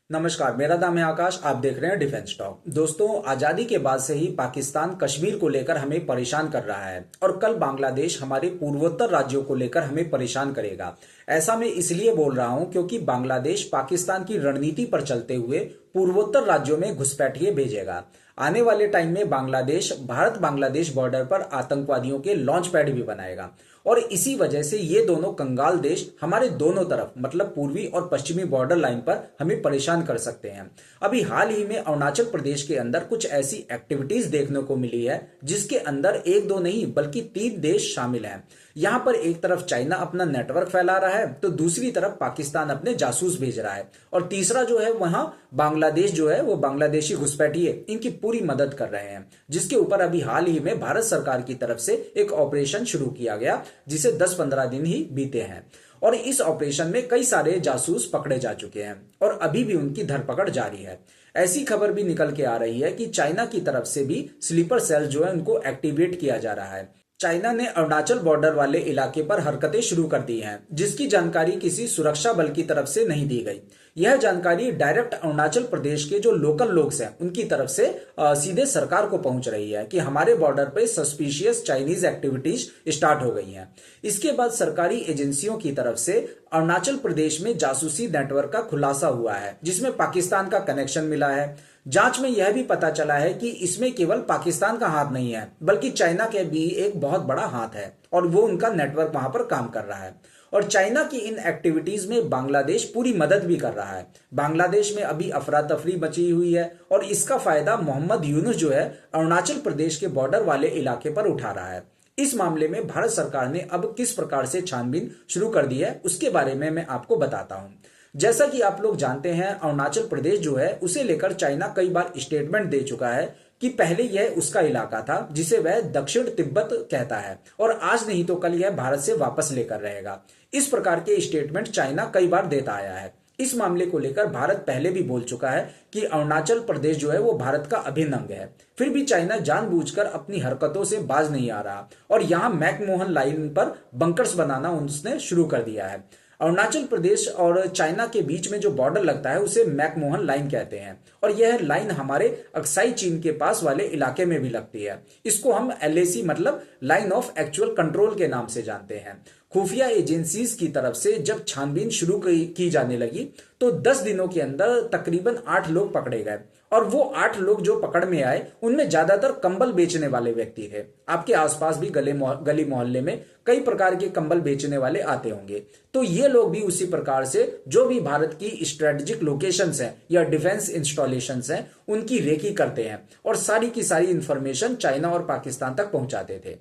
नमस्कार, मेरा नाम है आकाश। आप देख रहे हैं डिफेंस टॉक। दोस्तों, आजादी के बाद से ही पाकिस्तान कश्मीर को लेकर हमें परेशान कर रहा है और कल बांग्लादेश हमारे पूर्वोत्तर राज्यों को लेकर हमें परेशान करेगा। ऐसा मैं इसलिए बोल रहा हूं क्योंकि बांग्लादेश पाकिस्तान की रणनीति पर चलते हुए पूर्वोत्तर राज्यों में घुसपैठिए भेजेगा। आने वाले टाइम में बांग्लादेश भारत बांग्लादेश बॉर्डर पर आतंकवादियों के लॉन्च पैड भी बनाएगा और इसी वजह से ये दोनों कंगाल देश हमारे दोनों तरफ मतलब पूर्वी और पश्चिमी बॉर्डर लाइन पर हमें परेशान कर सकते हैं। अभी हाल ही में अरुणाचल प्रदेश के अंदर कुछ ऐसी एक्टिविटीज देखने को मिली है जिसके अंदर एक दो नहीं बल्कि 3 देश शामिल हैं। यहां पर एक तरफ चाइना अपना नेटवर्क फैला रहा है तो दूसरी तरफ पाकिस्तान अपने जासूस भेज रहा है और तीसरा जो है वहां बांग्लादेश जो है वो बांग्लादेशी घुसपैठिए इनकी पूरी मदद कर रहे हैं, जिसके ऊपर अभी हाल ही में भारत सरकार की तरफ से एक ऑपरेशन शुरू किया गया जिसे 10-15 दिन ही बीते हैं और इस ऑपरेशन में कई सारे जासूस पकड़े जा चुके हैं और अभी भी उनकी धरपकड़ जारी है। ऐसी खबर भी निकल के आ रही है कि चाइना की तरफ से भी स्लीपर सेल जो है उनको एक्टिवेट किया जा रहा है। चाइना ने अरुणाचल बॉर्डर वाले इलाके पर हरकतें शुरू कर दी हैं, जिसकी जानकारी किसी सुरक्षा बल की तरफ से नहीं दी गई। यह जानकारी डायरेक्ट अरुणाचल प्रदेश के जो लोकल लोग हैं उनकी तरफ से सीधे सरकार को पहुंच रही है कि हमारे बॉर्डर पे सस्पिशियस चाइनीज एक्टिविटीज स्टार्ट हो गई हैं। इसके बाद सरकारी एजेंसियों की तरफ से अरुणाचल प्रदेश में जासूसी नेटवर्क का खुलासा हुआ है जिसमें पाकिस्तान का कनेक्शन मिला है। जांच में यह भी पता चला है कि इसमें केवल पाकिस्तान का हाथ नहीं है बल्कि चाइना के भी एक बहुत बड़ा हाथ है और वो उनका नेटवर्क वहां पर काम कर रहा है और चाइना की इन एक्टिविटीज में बांग्लादेश पूरी मदद भी कर रहा है। बांग्लादेश में अभी अफरा तफरी मची हुई है और इसका फायदा मोहम्मद यूनुस जो है अरुणाचल प्रदेश के बॉर्डर वाले इलाके पर उठा रहा है। इस मामले में भारत सरकार ने अब किस प्रकार से छानबीन शुरू कर दी है उसके बारे में मैं आपको बताता हूं। जैसा कि आप लोग जानते हैं, अरुणाचल प्रदेश जो है उसे लेकर चाइना कई बार स्टेटमेंट दे चुका है कि पहले यह उसका इलाका था जिसे वह दक्षिण तिब्बत कहता है और आज नहीं तो कल यह भारत से वापस लेकर रहेगा। इस प्रकार के स्टेटमेंट चाइना कई बार देता आया है। इस मामले को लेकर भारत पहले भी बोल चुका है कि अरुणाचल प्रदेश जो है वो भारत का अभिन्न अंग है। फिर भी चाइना जानबूझकर अपनी हरकतों से बाज नहीं आ रहा और यहां मैकमोहन लाइन पर बंकर्स बनाना उसने शुरू कर दिया है। अरुणाचल प्रदेश और चाइना के बीच में जो बॉर्डर लगता है उसे मैकमोहन लाइन कहते हैं और यह लाइन हमारे अक्साई चीन के पास वाले इलाके में भी लगती है। इसको हम LAC मतलब लाइन ऑफ एक्चुअल कंट्रोल के नाम से जानते हैं। खुफिया एजेंसीज की तरफ से जब छानबीन शुरू की जाने लगी तो 10 दिनों के अंदर तकरीबन 8 लोग पकड़े गए और वो 8 लोग जो पकड़ में आए उनमें ज्यादातर कंबल बेचने वाले व्यक्ति थे। आपके आसपास भी गली मोहल्ले में कई प्रकार के कंबल बेचने वाले आते होंगे। तो ये लोग भी उसी प्रकार से जो भी भारत की स्ट्रेटेजिक लोकेशंस हैं या डिफेंस इंस्टॉलेशंस हैं उनकी रेकी करते हैं और सारी की सारी इंफॉर्मेशन चाइना और पाकिस्तान तक पहुंचाते थे।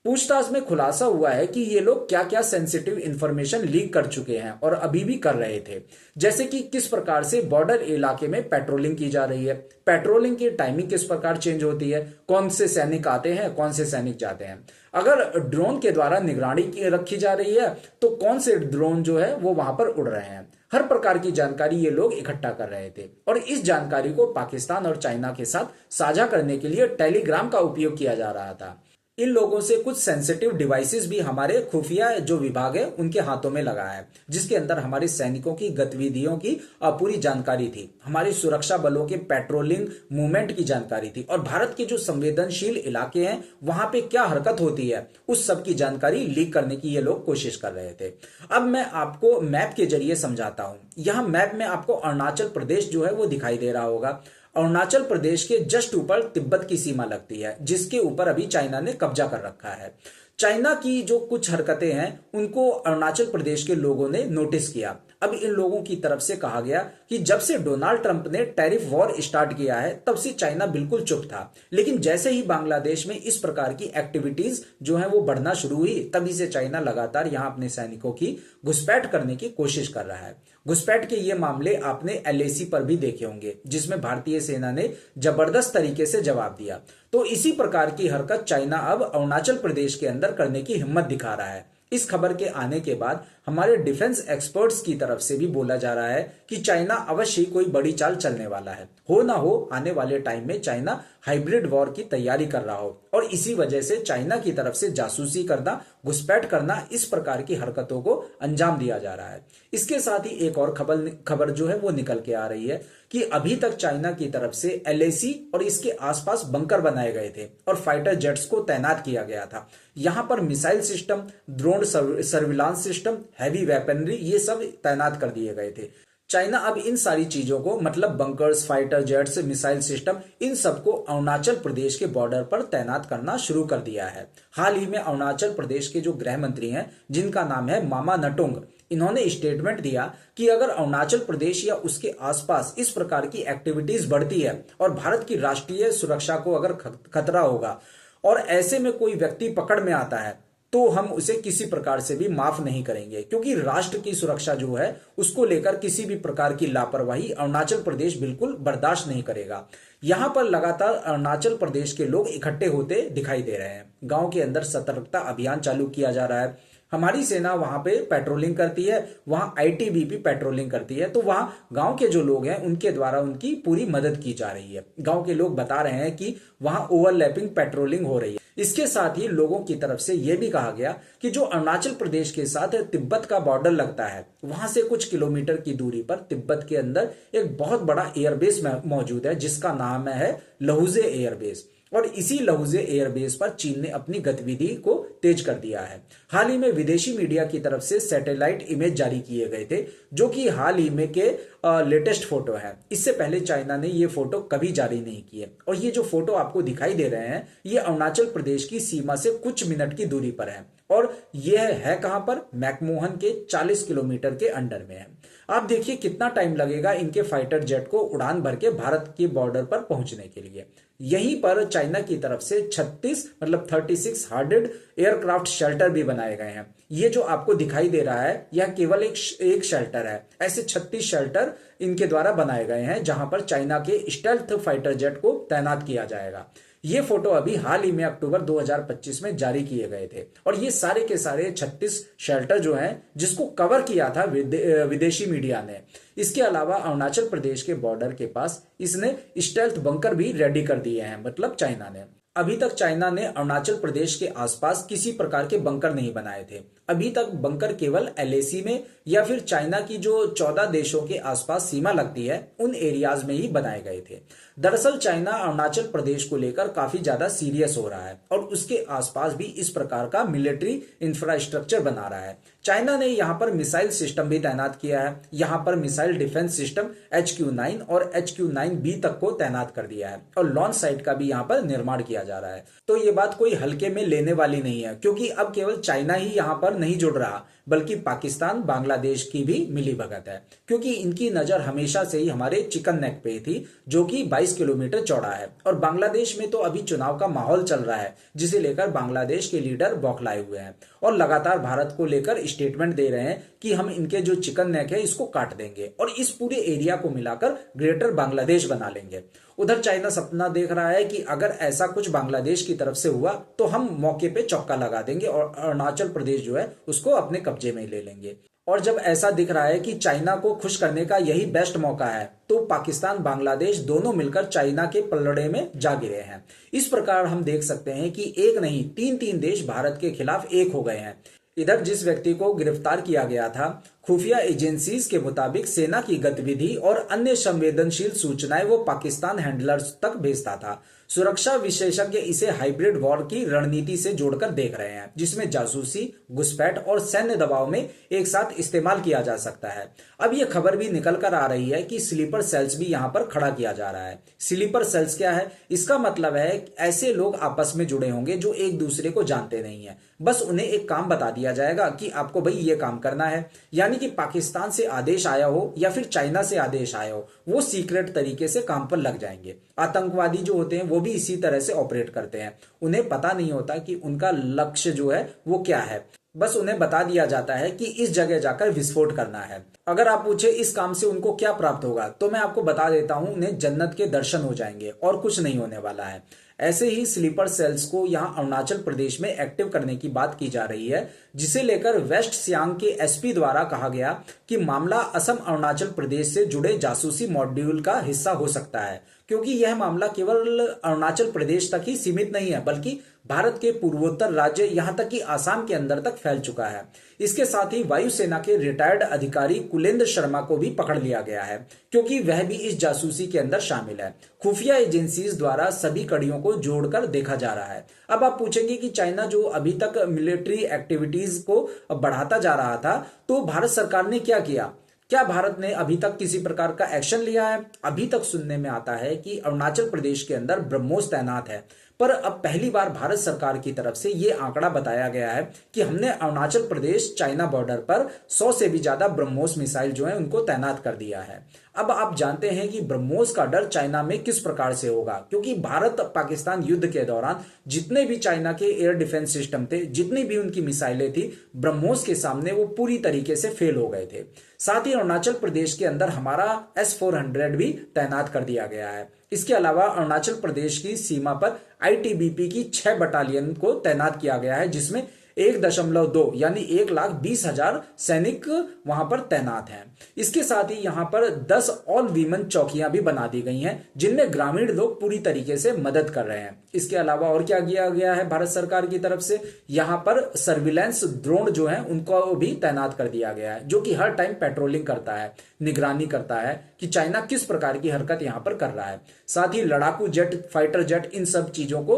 पूछताछ में खुलासा हुआ है कि ये लोग क्या क्या सेंसिटिव इंफॉर्मेशन लीक कर चुके हैं और अभी भी कर रहे थे, जैसे कि किस प्रकार से बॉर्डर इलाके में पेट्रोलिंग की जा रही है, पेट्रोलिंग की टाइमिंग किस प्रकार चेंज होती है, कौन से सैनिक आते हैं कौन से सैनिक जाते हैं, अगर ड्रोन के द्वारा निगरानी रखी जा रही है तो कौन से ड्रोन जो है वो वहां पर उड़ रहे हैं। हर प्रकार की जानकारी ये लोग इकट्ठा कर रहे थे और इस जानकारी को पाकिस्तान और चाइना के साथ साझा करने के लिए टेलीग्राम का उपयोग किया जा रहा था। इन लोगों से कुछ सेंसिटिव डिवाइसेस भी हमारे खुफिया जो विभाग है उनके हाथों में लगा है, जिसके अंदर हमारे सैनिकों की गतिविधियों की पूरी जानकारी थी, हमारी सुरक्षा बलों के पेट्रोलिंग मूवमेंट की जानकारी थी और भारत के जो संवेदनशील इलाके हैं वहां पे क्या हरकत होती है उस सब की जानकारी लीक करने की ये लोग कोशिश कर रहे थे। अब मैं आपको मैप के जरिए समझाता हूं। यहाँ मैप में आपको अरुणाचल प्रदेश जो है वो दिखाई दे रहा होगा। अरुणाचल प्रदेश के जस्ट ऊपर तिब्बत की सीमा लगती है जिसके ऊपर अभी चाइना ने कब्जा कर रखा है। चाइना की जो कुछ हरकतें हैं उनको अरुणाचल प्रदेश के लोगों ने नोटिस किया। अब इन लोगों की तरफ से कहा गया कि जब से डोनाल्ड ट्रंप ने टैरिफ वॉर स्टार्ट किया है तब से चाइना बिल्कुल चुप था, लेकिन जैसे ही बांग्लादेश में इस प्रकार की एक्टिविटीज जो है वो बढ़ना शुरू हुई तभी से चाइना लगातार यहां अपने सैनिकों की घुसपैठ करने की कोशिश कर रहा है। घुसपैठ के ये मामले आपने LAC पर भी देखे होंगे जिसमें भारतीय सेना ने जबरदस्त तरीके से जवाब दिया। तो इसी प्रकार की हरकत चाइना अब अरुणाचल प्रदेश के अंदर करने की हिम्मत दिखा रहा है। इस खबर के आने के बाद हमारे डिफेंस एक्सपर्ट्स की तरफ से भी बोला जा रहा है कि चाइना अवश्य ही कोई बड़ी चाल चलने वाला है। हो ना हो आने वाले टाइम में चाइना हाइब्रिड वॉर की तैयारी कर रहा हो और इसी वजह से चाइना की तरफ से जासूसी करना, घुसपैठ करना, इस प्रकार की हरकतों को अंजाम दिया जा रहा है। इसके साथ ही एक और खबर जो है वो निकल के आ रही है कि अभी तक चाइना की तरफ से एलएसी और इसके आसपास बंकर बनाए गए थे और फाइटर जेट्स को तैनात किया गया था। यहां पर missile system, drone surveillance system, heavy weaponry, ये सब तैनात कर दिए गए थे। चाइना अब इन सारी चीजों को, मतलब bunkers, fighter jets, missile system, इन सबको अरुणाचल प्रदेश के बॉर्डर पर तैनात करना शुरू कर दिया है। हाल ही में अरुणाचल प्रदेश के जो गृह मंत्री हैं, जिनका नाम है मामा नटुंग, इन्होंने स्टेटमेंट दिया कि अगर अरुणाचल प्रदेश या उसके आसपास इस प्रकार की एक्टिविटीज बढ़ती है और भारत की राष्ट्रीय सुरक्षा को अगर खतरा होगा और ऐसे में कोई व्यक्ति पकड़ में आता है तो हम उसे किसी प्रकार से भी माफ नहीं करेंगे, क्योंकि राष्ट्र की सुरक्षा जो है उसको लेकर किसी भी प्रकार की लापरवाही अरुणाचल प्रदेश बिल्कुल बर्दाश्त नहीं करेगा। यहां पर लगातार अरुणाचल प्रदेश के लोग इकट्ठे होते दिखाई दे रहे हैं। गांव के अंदर सतर्कता अभियान चालू किया जा रहा है। हमारी सेना वहां पे पेट्रोलिंग करती है, वहां आईटीबीपी पेट्रोलिंग करती है, तो वहां गांव के जो लोग हैं उनके द्वारा उनकी पूरी मदद की जा रही है। गांव के लोग बता रहे हैं कि वहां ओवरलैपिंग पेट्रोलिंग हो रही है। इसके साथ ही लोगों की तरफ से यह भी कहा गया कि जो अरुणाचल प्रदेश के साथ तिब्बत का बॉर्डर लगता है, वहां से कुछ किलोमीटर की दूरी पर तिब्बत के अंदर एक बहुत बड़ा एयरबेस मौजूद है जिसका नाम है लहुजे एयरबेस। और इसी लहुजे एयरबेस पर चीन ने अपनी गतिविधि को तेज कर दिया है। हाल ही में विदेशी मीडिया की तरफ से सैटेलाइट इमेज जारी किए गए थे, जो कि हाल ही में के लेटेस्ट फोटो है। इससे पहले चाइना ने ये फोटो कभी जारी नहीं किए और ये जो फोटो आपको दिखाई दे रहे हैं ये अरुणाचल प्रदेश की सीमा से कुछ मिनट की दूरी पर है और यह है कहां पर, मैकमोहन के 40 किलोमीटर के अंडर में है। आप देखिए कितना टाइम लगेगा इनके फाइटर जेट को उड़ान भर के भारत के बॉर्डर पर पहुंचने के लिए। यहीं पर चाइना की तरफ से 36 हार्डेड एयरक्राफ्ट शेल्टर भी बनाए गए हैं। ये जो आपको दिखाई दे रहा है यह केवल एक शेल्टर है। ऐसे 36 शेल्टर इनके द्वारा बनाए गए हैं जहां पर चाइना के स्टेल्थ फाइटर जेट को तैनात किया जाएगा। ये फोटो अभी हाल ही में अक्टूबर 2025 में जारी किए गए थे और ये सारे के सारे 36 शेल्टर जो हैं जिसको कवर किया था विदेशी मीडिया ने। इसके अलावा अरुणाचल प्रदेश के बॉर्डर के पास इसने स्टेल्थ बंकर भी रेडी कर दिए हैं, मतलब चाइना ने। अभी तक चाइना ने अरुणाचल प्रदेश के आसपास किसी प्रकार के बंकर नहीं बनाए थे। अभी तक बंकर केवल एलएसी में या फिर चाइना की जो 14 देशों के आसपास सीमा लगती है उन एरियाज में ही बनाए गए थे। दरअसल चाइना अरुणाचल प्रदेश को लेकर काफी ज्यादा सीरियस हो रहा है और उसके आसपास भी इस प्रकार का मिलिट्री इंफ्रास्ट्रक्चर बना रहा है। चाइना ने यहाँ पर मिसाइल सिस्टम भी तैनात किया है। यहाँ पर मिसाइल डिफेंस सिस्टम HQ-9 और HQ-9B तक को तैनात कर दिया है और लॉन्च साइट का भी यहाँ पर निर्माण किया जा रहा है। तो ये बात कोई हल्के में लेने वाली नहीं है, क्योंकि अब केवल चाइना ही यहाँ पर नहीं जुड़ रहा बल्कि पाकिस्तान, बांग्लादेश की भी मिलीभगत है, क्योंकि इनकी नजर हमेशा से ही हमारे चिकन नेक पे थी जो कि 22 किलोमीटर चौड़ा है। और बांग्लादेश में तो अभी चुनाव का माहौल चल रहा है जिसे लेकर बांग्लादेश के लीडर बौखलाए हुए हैं और लगातार भारत को लेकर स्टेटमेंट दे रहे हैं कि हम इनके जो चिकन नेक है इसको काट देंगे और इस पूरे एरिया को मिलाकर ग्रेटर बांग्लादेश बना लेंगे। उधर चाइना सपना देख रहा है कि अगर ऐसा कुछ बांग्लादेश की तरफ से हुआ तो हम मौके पे चौका लगा देंगे और अरुणाचल प्रदेश जो है उसको अपने कब्जे में ले लेंगे। और जब ऐसा दिख रहा है कि चाइना को खुश करने का यही बेस्ट मौका है तो पाकिस्तान, बांग्लादेश दोनों मिलकर चाइना के पलड़े में जा गिरे हैं। इस प्रकार हम देख सकते हैं कि एक नहीं 3 देश भारत के खिलाफ एक हो गए हैं। इधर जिस व्यक्ति को गिरफ्तार किया गया था, खुफिया एजेंसीज के मुताबिक सेना की गतिविधि और अन्य संवेदनशील सूचनाएं वो पाकिस्तान हैंडलर्स तक भेजता था। सुरक्षा विशेषज्ञ इसे हाइब्रिड वॉर की रणनीति से जोड़कर देख रहे हैं, जिसमें जासूसी, घुसपैठ और सैन्य दबाव में एक साथ इस्तेमाल किया जा सकता है। अब यह खबर भी निकल कर आ रही है कि स्लीपर सेल्स भी यहां पर खड़ा किया जा रहा है। स्लीपर सेल्स क्या है? इसका मतलब है ऐसे लोग आपस में जुड़े होंगे जो एक दूसरे को जानते नहीं है, बस उन्हें एक काम बता दिया जाएगा कि आपको भाई ये काम करना है। यानी कि पाकिस्तान से आदेश आया हो या फिर चाइना से आदेश आया हो, वो सीक्रेट तरीके से काम पर लग जाएंगे। आतंकवादी जो होते हैं वो भी इसी तरह से ऑपरेट करते हैं। उन्हें पता नहीं होता कि उनका लक्ष्य जो है वो क्या है, बस उन्हें बता दिया जाता है कि इस जगह जाकर विस्फोट करना है। अगर आप पूछे इस काम से उनको क्या प्राप्त होगा, तो मैं आपको बता देता हूं, उन्हें जन्नत के दर्शन हो जाएंगे और कुछ नहीं होने वाला है। ऐसे ही स्लीपर सेल्स को यहां अरुणाचल प्रदेश में एक्टिव करने की बात की जा रही है, जिसे लेकर वेस्ट सियांग के एसपी द्वारा कहा गया कि मामला असम अरुणाचल प्रदेश से जुड़े जासूसी मॉड्यूल का हिस्सा हो सकता है, क्योंकि यह मामला केवल अरुणाचल प्रदेश तक ही सीमित नहीं है बल्कि भारत के पूर्वोत्तर राज्य यहां तक कि आसाम के अंदर तक फैल चुका है। इसके साथ ही वायुसेना के रिटायर्ड अधिकारी कुलेंद्र शर्मा को भी पकड़ लिया गया है, क्योंकि वह भी इस जासूसी के अंदर शामिल है। खुफिया एजेंसीज द्वारा सभी कड़ियों को जोड़कर देखा जा रहा है। अब आप पूछेंगे कि चाइना जो अभी तक मिलिट्री एक्टिविटीज को बढ़ाता जा रहा था, तो भारत सरकार ने क्या किया? क्या भारत ने अभी तक किसी प्रकार का एक्शन लिया है? अभी तक सुनने में आता है कि अरुणाचल प्रदेश के अंदर ब्रह्मोस तैनात है, पर अब पहली बार भारत सरकार की तरफ से यह आंकड़ा बताया गया है कि हमने अरुणाचल प्रदेश चाइना बॉर्डर पर 100 से भी ज्यादा ब्रह्मोस मिसाइल जो है उनको तैनात कर दिया है। अब आप जानते हैं कि ब्रह्मोस का डर चाइना में किस प्रकार से होगा, क्योंकि भारत पाकिस्तान युद्ध के दौरान जितने भी चाइना के एयर डिफेंस सिस्टम थे, जितनी भी उनकी मिसाइलें थी, ब्रह्मोस के सामने वो पूरी तरीके से फेल हो गए थे। साथ ही अरुणाचल प्रदेश के अंदर हमारा S-400 भी तैनात कर दिया गया है। इसके अलावा अरुणाचल प्रदेश की सीमा पर आईटीबीपी की 6 बटालियन को तैनात किया गया है, जिसमें 1.2 यानी 1,20,000 सैनिक वहां पर तैनात हैं। इसके साथ ही यहां पर 10 ऑल वीमेन चौकियां भी बना दी गई हैं, जिनमें ग्रामीण लोग पूरी तरीके से मदद कर रहे हैं। इसके अलावा और क्या किया गया है भारत सरकार की तरफ से? यहां पर सर्विलेंस ड्रोन जो है उनको भी तैनात कर दिया गया है, जो कि हर टाइम पेट्रोलिंग करता है, निगरानी करता है कि चाइना किस प्रकार की हरकत यहां पर कर रहा है। साथ ही लड़ाकू जेट, फाइटर जेट, इन सब चीजों को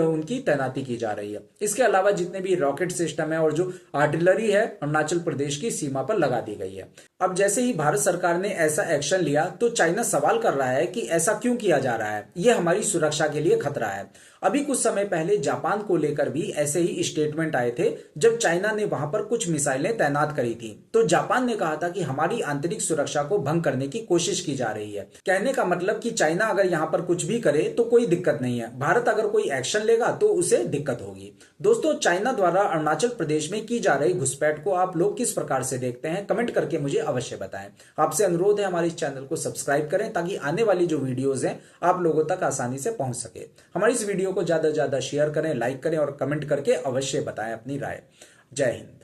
उनकी तैनाती की जा रही है। इसके अलावा जितने भी रॉकेट सिस्टम है और जो आर्टिलरी है अरुणाचल प्रदेश की सीमा पर लगा दी गई है। अब जैसे ही भारत सरकार ने ऐसा एक्शन लिया, तो चाइना सवाल कर रहा है कि ऐसा क्यों किया जा रहा है, यह हमारी सुरक्षा के लिए खतरा है। अभी कुछ समय पहले जापान को लेकर भी ऐसे ही स्टेटमेंट आए थे, जब चाइना ने वहां पर कुछ मिसाइलें तैनात करी थी, तो जापान ने कहा था कि हमारी आंतरिक सुरक्षा को भंग करने की कोशिश की जा रही है। कहने का मतलब कि चाइना अगर यहां पर कुछ भी करे तो कोई दिक्कत नहीं है, भारत अगर कोई एक्शन लेगा तो उसे दिक्कत होगी। दोस्तों, चाइना द्वारा अरुणाचल प्रदेश में की जा रही घुसपैठ को आप लोग किस प्रकार से देखते हैं, कमेंट करके मुझे अवश्य बताएं। आपसे अनुरोध है हमारे इस चैनल को सब्सक्राइब करें, ताकि आने वाली जो वीडियोज हैं आप लोगों तक आसानी से पहुंच सके। हमारी इस वीडियो को ज्यादा से ज्यादा शेयर करें, लाइक करें और कमेंट करके अवश्य बताएं अपनी राय। जय हिंद।